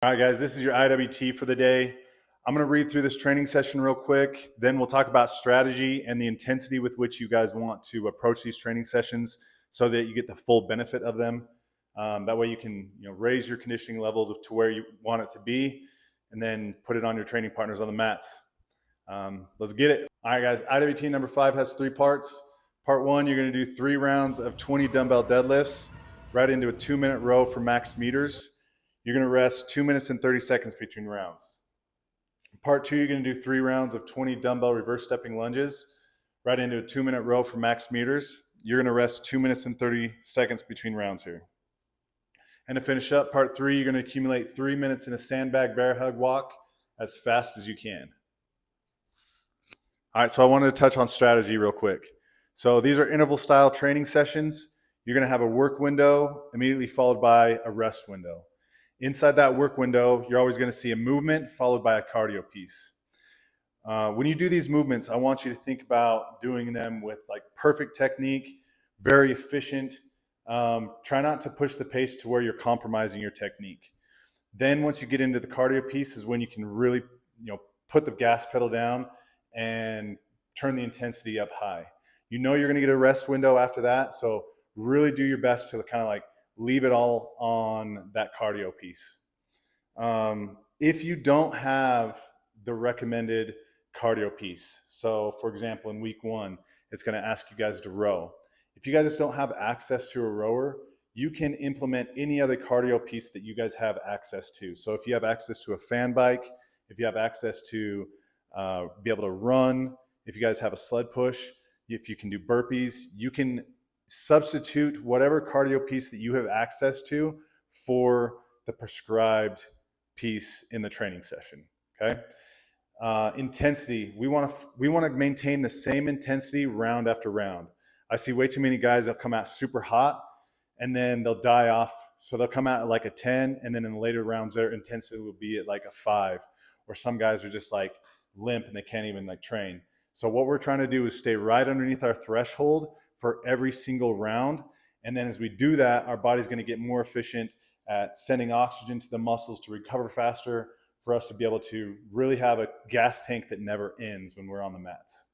All right, guys, this is your IWT for the day. I'm going to read through this training session real quick. Then we'll talk about strategy and the intensity with which you guys want to approach these training sessions so that you get the full benefit of them. That way you can raise your conditioning level to where you want it to be and then put it on your training partners on the mats. Let's get it. All right, guys, IWT number 5 has 3 parts. Part 1, you're going to do 3 rounds of 20 dumbbell deadlifts right into a 2-minute row for max meters. You're going to rest 2 minutes and 30 seconds between rounds. Part 2, you're going to do 3 rounds of 20 dumbbell reverse stepping lunges right into a 2-minute row for max meters. You're going to rest 2 minutes and 30 seconds between rounds here. And to finish up, part 3, you're going to accumulate 3 minutes in a sandbag bear hug walk as fast as you can. All right, so I wanted to touch on strategy real quick. So these are interval style training sessions. You're going to have a work window immediately followed by a rest window. Inside that work window, you're always going to see a movement followed by a cardio piece. When you do these movements, I want you to think about doing them with like perfect technique, very efficient. Try not to push the pace to where you're compromising your technique. Then once you get into the cardio piece is when you can really put the gas pedal down and turn the intensity up high. You're going to get a rest window after that, so really do your best to kind of like leave it all on that cardio piece. If you don't have the recommended cardio piece, so for example, in week 1, it's going to ask you guys to row. If you guys don't have access to a rower, you can implement any other cardio piece that you guys have access to. So if you have access to a fan bike, if you have access to be able to run, if you guys have a sled push, if you can do burpees, you can substitute whatever cardio piece that you have access to for the prescribed piece in the training session. Okay. Intensity. We want to maintain the same intensity round after round. I see way too many guys that come out super hot and then they'll die off. So they'll come out at like a 10, and then in the later rounds their intensity will be at like a 5. Or some guys are just like limp and they can't even like train. So what we're trying to do is stay right underneath our threshold for every single round. And then as we do that, our body's going to get more efficient at sending oxygen to the muscles to recover faster, for us to be able to really have a gas tank that never ends when we're on the mats.